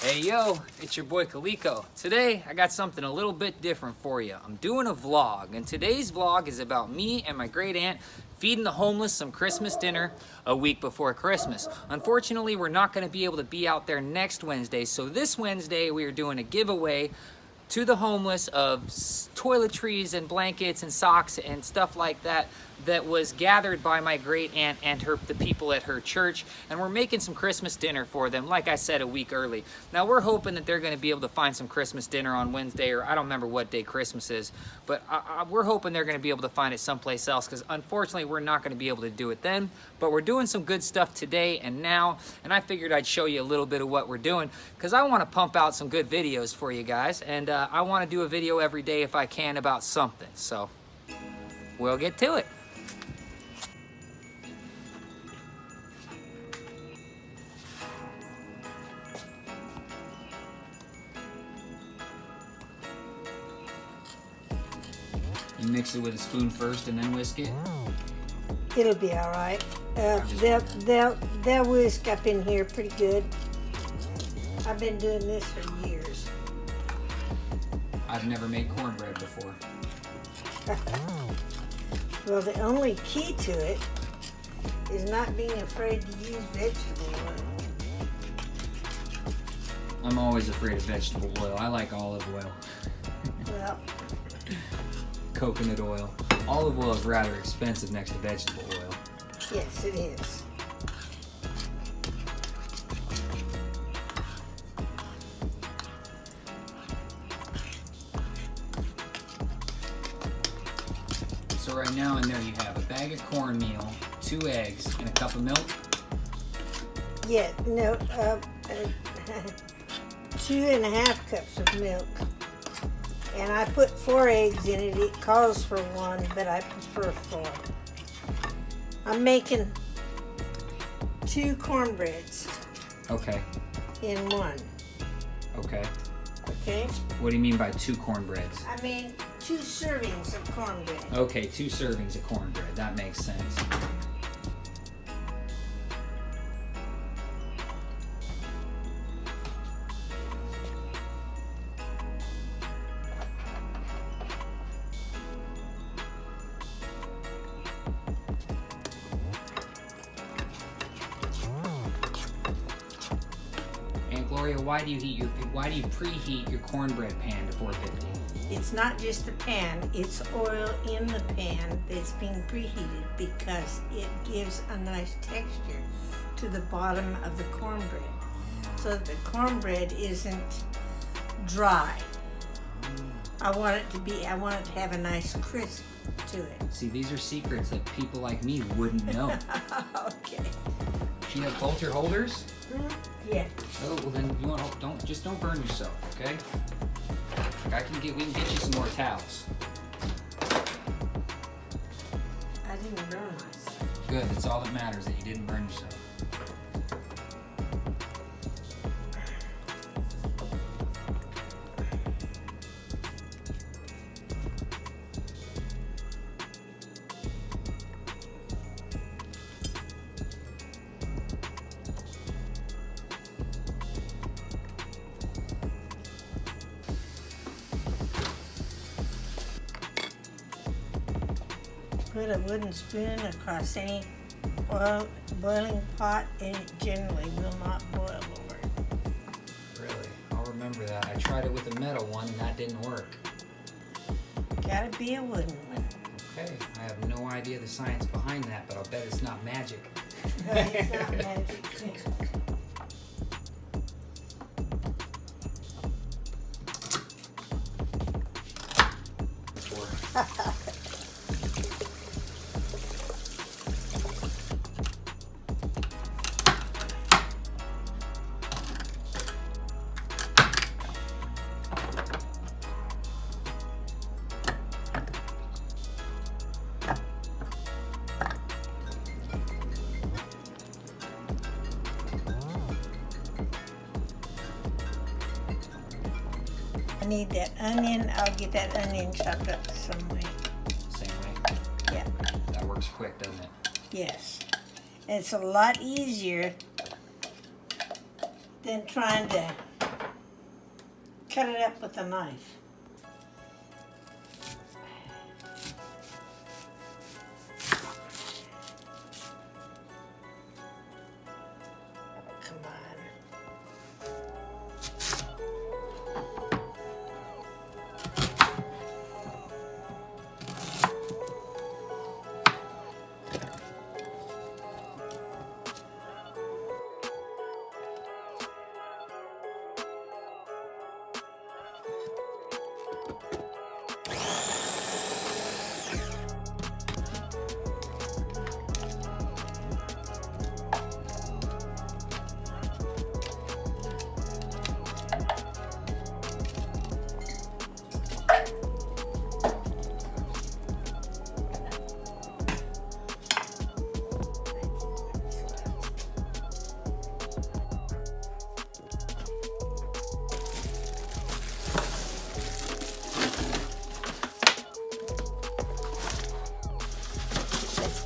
Hey yo, it's your boy Kaliko. Today I got something a little bit different for you. I'm doing a vlog, and today's vlog is about me and my great aunt feeding the homeless some Christmas dinner a week before Christmas. Unfortunately, we're not going to be able to be out there next Wednesday, so this Wednesday we are doing a giveaway to the homeless of toiletries and blankets and socks and stuff like that that was gathered by my great aunt and the people at her church, and we're making some Christmas dinner for them, like I said, a week early. Now we're hoping that they're going to be able to find some Christmas dinner on Wednesday, or I don't remember what day Christmas is, but we're hoping they're going to be able to find it someplace else, because unfortunately we're not going to be able to do it then. But we're doing some good stuff today and now, and I figured I'd show you a little bit of what we're doing, because I want to pump out some good videos for you guys, and I want to do a video every day if I can about something. So we'll get to it. You mix it with a spoon first and then whisk it? It'll be all right. They'll whisk up in here pretty good. I've been doing this for years. I've never made cornbread before. Well, the only key to it is not being afraid to use vegetable oil. I'm always afraid of vegetable oil. I like olive oil. Well, Coconut oil. Olive oil is rather expensive next to vegetable oil. yes, it is. So right now in there you have a bag of cornmeal, 2 eggs, and a cup of milk. Yeah, no, 2.5 cups of milk. And I put 4 eggs in it. It calls for 1, but I prefer 4. I'm making 2 cornbreads Okay. in one. Okay. Okay? What do you mean by 2 cornbreads? I mean 2 servings of cornbread. Okay, 2 servings of cornbread. That makes sense. Gloria, why do you preheat your cornbread pan to 450? It's not just the pan, it's oil in the pan that's being preheated because it gives a nice texture to the bottom of the cornbread so that the cornbread isn't dry. I want it to have a nice crisp to it. See, these are secrets that people like me wouldn't know. Okay. She have bolter holders? Yeah. Oh, well then don't burn yourself, okay? We can get you some more towels. I didn't burn myself. Good, that's all that matters, that you didn't burn yourself. Put a wooden spoon across any boiling pot and it generally will not boil over. Really? I'll remember that. I tried it with a metal one and that didn't work. Gotta be a wooden one. Okay, I have no idea the science behind that, but I'll bet it's not magic. It's not magic. I need that onion. I'll get that onion chopped up some way. Same way? Yeah. That works quick, doesn't it? Yes. And it's a lot easier than trying to cut it up with a knife. Come on.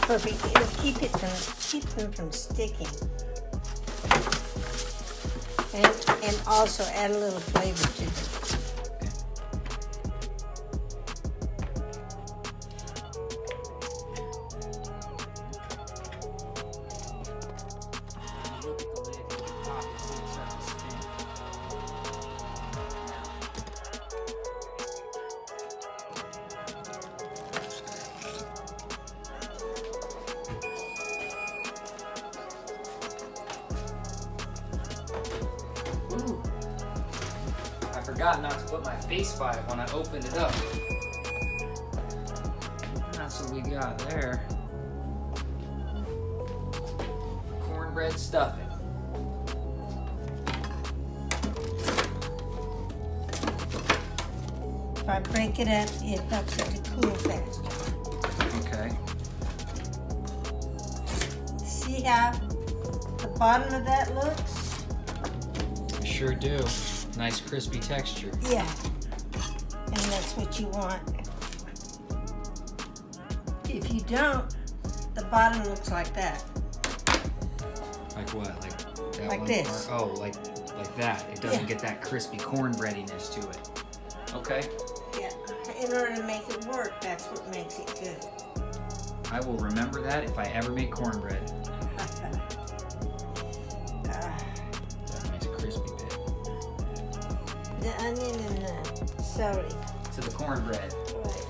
Perfect. It'll keep them from sticking, and also add a little flavor to them. Look at the lid at the top, you see it start to spin. Ooh. I forgot not to put my face by it when I opened it up. That's what we got there. Cornbread stuffing. If I break it up, it helps it to cool faster. Okay. See how the bottom of that looks? Sure do. Nice crispy texture. Yeah. And that's what you want. If you don't, the bottom looks like that. Like what? Like that Like one? this. Or, oh, like that. It doesn't Yeah. get that crispy cornbreadiness to it. Okay. Yeah. In order to make it work, that's what makes it good. I will remember that if I ever make cornbread. That nice crispy bit. The onion and the celery. To the cornbread. Right.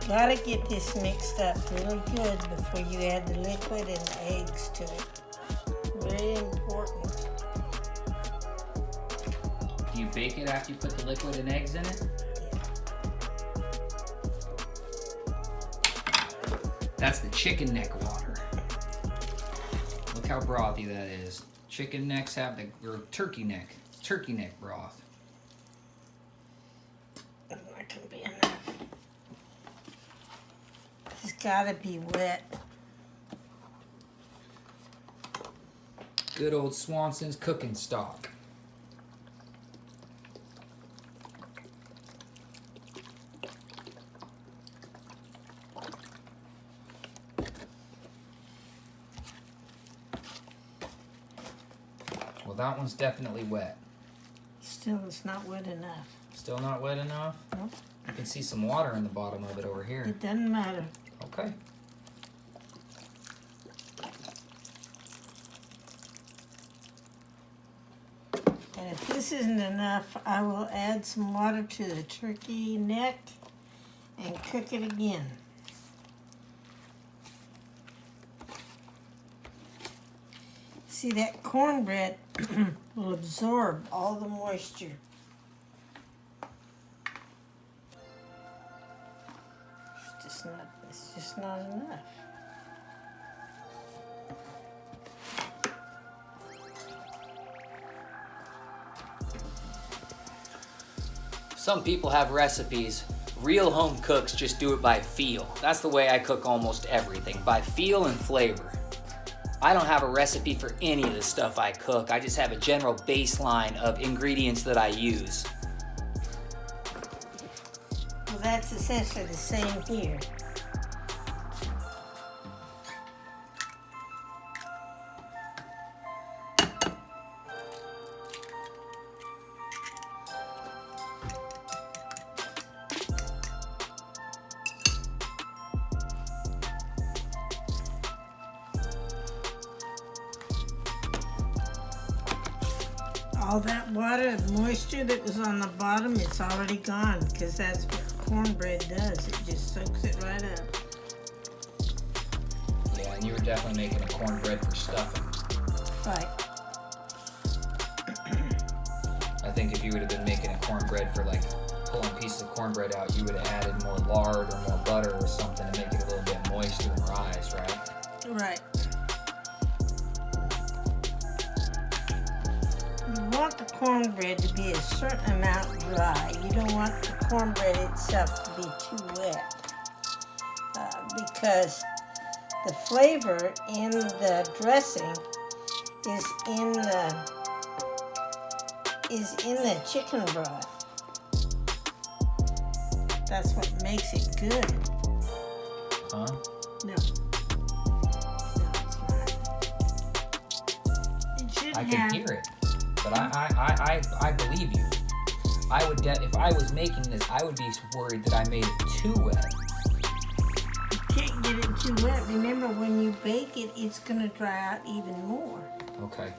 Gotta get this mixed up really good before you add the liquid and the eggs to it. Very important. Do you bake it after you put the liquid and eggs in it? That's the chicken neck water. Look how brothy that is. Chicken necks have the, or turkey neck broth. That can be enough. It's gotta be wet. Good old Swanson's cooking stock. Well, that one's definitely wet. Still, it's not wet enough. Still not wet enough? Nope. You can see some water in the bottom of it over here. It doesn't matter. Okay. And if this isn't enough, I will add some water to the turkey neck and cook it again. See, that cornbread will absorb all the moisture. It's just not enough. Some people have recipes. Real home cooks just do it by feel. That's the way I cook almost everything, by feel and flavor. I don't have a recipe for any of the stuff I cook. I just have a general baseline of ingredients that I use. Well, that's essentially the same here. All that water, moisture that was on the bottom, it's already gone because that's what cornbread does. It just soaks it right up. Yeah, and you were definitely making a cornbread for stuffing. Right. I think if you would have been making a cornbread for like pulling pieces of cornbread out, you would have added more lard or more butter or something to make it a little bit moister and rise, right? Right. You want the cornbread to be a certain amount dry. You don't want the cornbread itself to be too wet. Because the flavor in the dressing is in the chicken broth. That's what makes it good. Huh? No. No, it's not. It should I have. can hear it, but I believe you. I would if I was making this, I would be worried that I made it too wet. You can't get it too wet. Remember, when you bake it, it's going to dry out even more. Okay.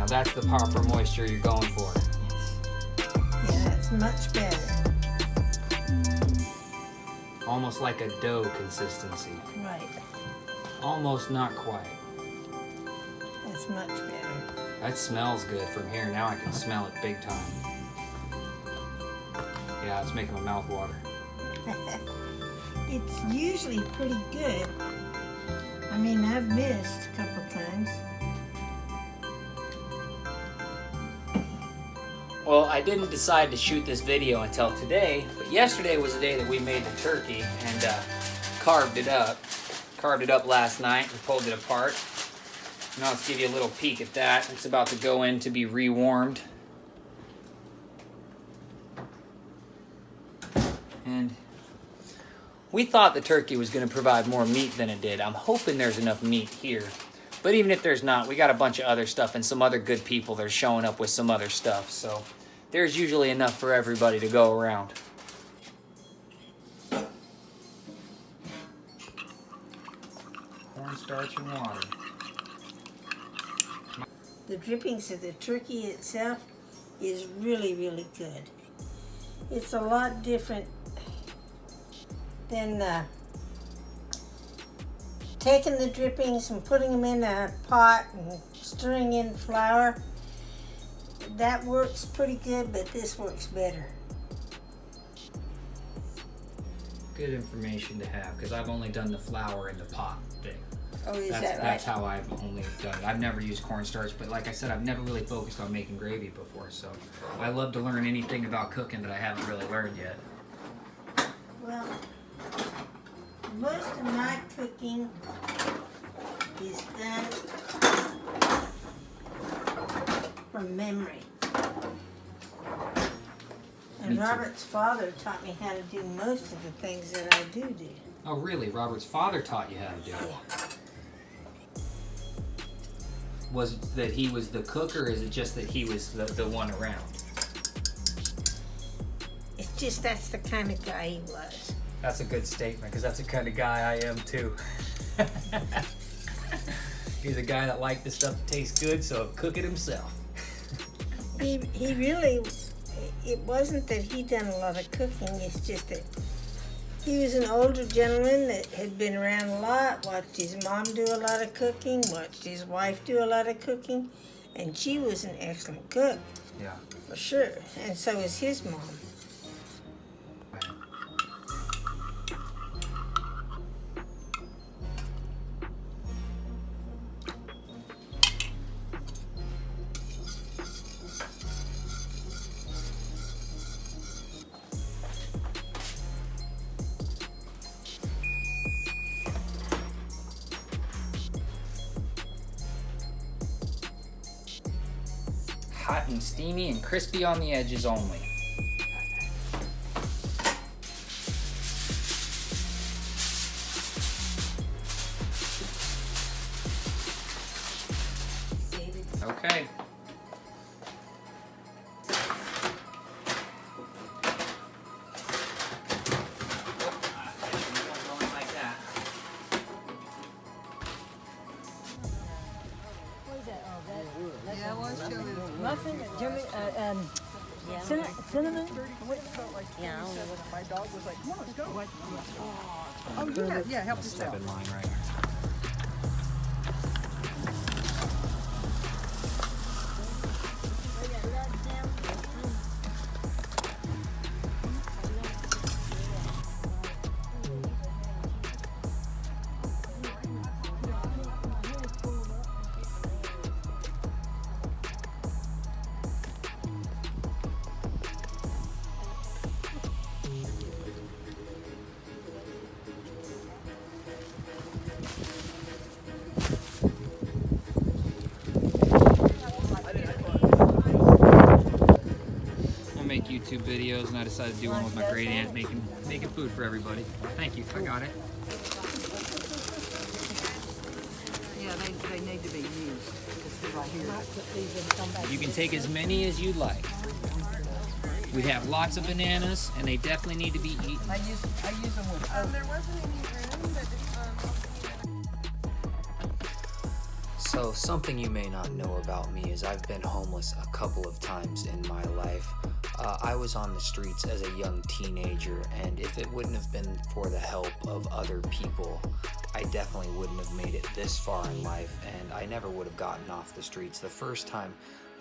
That's the proper moisture you're going for. Yeah, that's much better. Almost like a dough consistency. Right. Almost, not quite. That's much better. That smells good from here. Now I can smell it big time. Yeah, it's making my mouth water. It's usually pretty good. I mean, I've missed a couple times. Well, I didn't decide to shoot this video until today, but yesterday was the day that we made the turkey and carved it up. Carved it up last night and pulled it apart. Now let's give you a little peek at that. It's about to go in to be rewarmed. And we thought the turkey was going to provide more meat than it did. I'm hoping there's enough meat here. But even if there's not, we got a bunch of other stuff and some other good people that are showing up with some other stuff. So there's usually enough for everybody to go around. Cornstarch and water. The drippings of the turkey itself is really, really good. It's a lot different than taking the drippings and putting them in a pot and stirring in flour. That works pretty good, but this works better. Good information to have, because I've only done the flour in the pot thing. Oh, is that right? That's how I've only done it. I've never used cornstarch, but like I said, I've never really focused on making gravy before, so I love to learn anything about cooking that I haven't really learned yet. Well, most of my cooking is done from memory. I And Robert's father taught me how to do most of the things that I do. Oh, really? Robert's father taught you how to do it? Yeah. Was it that he was the cook, or is it just that he was the one around? It's just that's the kind of guy he was. That's a good statement, because that's the kind of guy I am too. He's a guy that liked the stuff that tastes good, so he'll cook it himself. He really, it wasn't that he done a lot of cooking, it's just that he was an older gentleman that had been around a lot, watched his mom do a lot of cooking, watched his wife do a lot of cooking, and she was an excellent cook. Yeah. For sure, and so was his mom. Hot and steamy and crispy on the edges only. Okay. Yeah, what's chili? Muffin, Jimmy, cinnamon. Yeah, I don't know what. My dog was like, come on, let's go. Oh, yeah, help us out. In line right here. Make YouTube videos, and I decided to do one with my great aunt making food for everybody. Thank you, I got it. Yeah, they need to be used. This is right here. You can take as many as you'd like. We have lots of bananas, and they definitely need to be eaten. I use them with. There wasn't any room, but So something you may not know about me is I've been homeless a couple of times in my life. I was on the streets as a young teenager, and if it wouldn't have been for the help of other people, I definitely wouldn't have made it this far in life, and I never would have gotten off the streets the first time,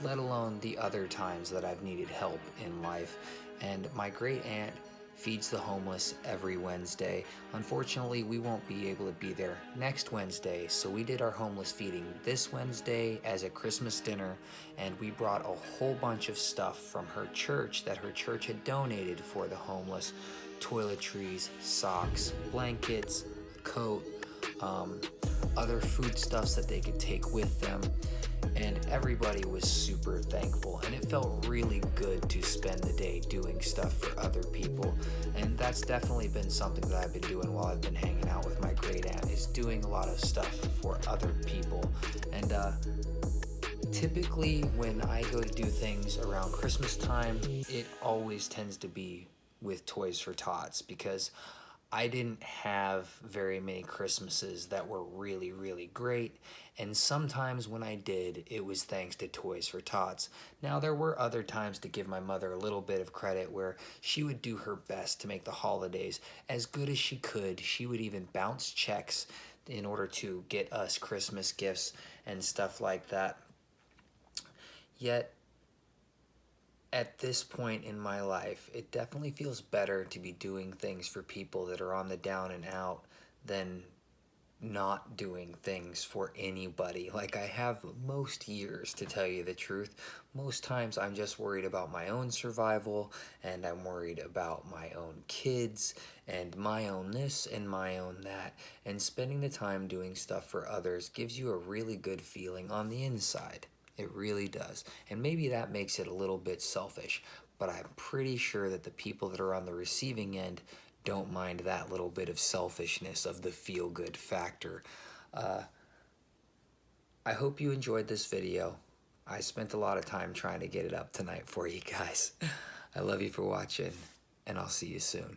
let alone the other times that I've needed help in life. And my great aunt feeds the homeless every Wednesday. Unfortunately, we won't be able to be there next Wednesday, so we did our homeless feeding this Wednesday as a Christmas dinner, and we brought a whole bunch of stuff from her church that her church had donated for the homeless: toiletries, socks, blankets, a coat, other foodstuffs that they could take with them. And everybody was super thankful, and it felt really good to spend the day doing stuff for other people. And that's definitely been something that I've been doing while I've been hanging out with my great aunt, is doing a lot of stuff for other people. And typically when I go to do things around Christmas time, it always tends to be with Toys for Tots, because I didn't have very many Christmases that were really, really great, and sometimes when I did, it was thanks to Toys for Tots. Now, there were other times, to give my mother a little bit of credit, where she would do her best to make the holidays as good as she could. She would even bounce checks in order to get us Christmas gifts and stuff like that. Yet, at this point in my life, it definitely feels better to be doing things for people that are on the down and out than not doing things for anybody. Like I have most years, to tell you the truth. Most times I'm just worried about my own survival, and I'm worried about my own kids and my own this and my own that. And spending the time doing stuff for others gives you a really good feeling on the inside. It really does. And maybe that makes it a little bit selfish, but I'm pretty sure that the people that are on the receiving end don't mind that little bit of selfishness of the feel-good factor. I hope you enjoyed this video. I spent a lot of time trying to get it up tonight for you guys. I love you for watching, and I'll see you soon.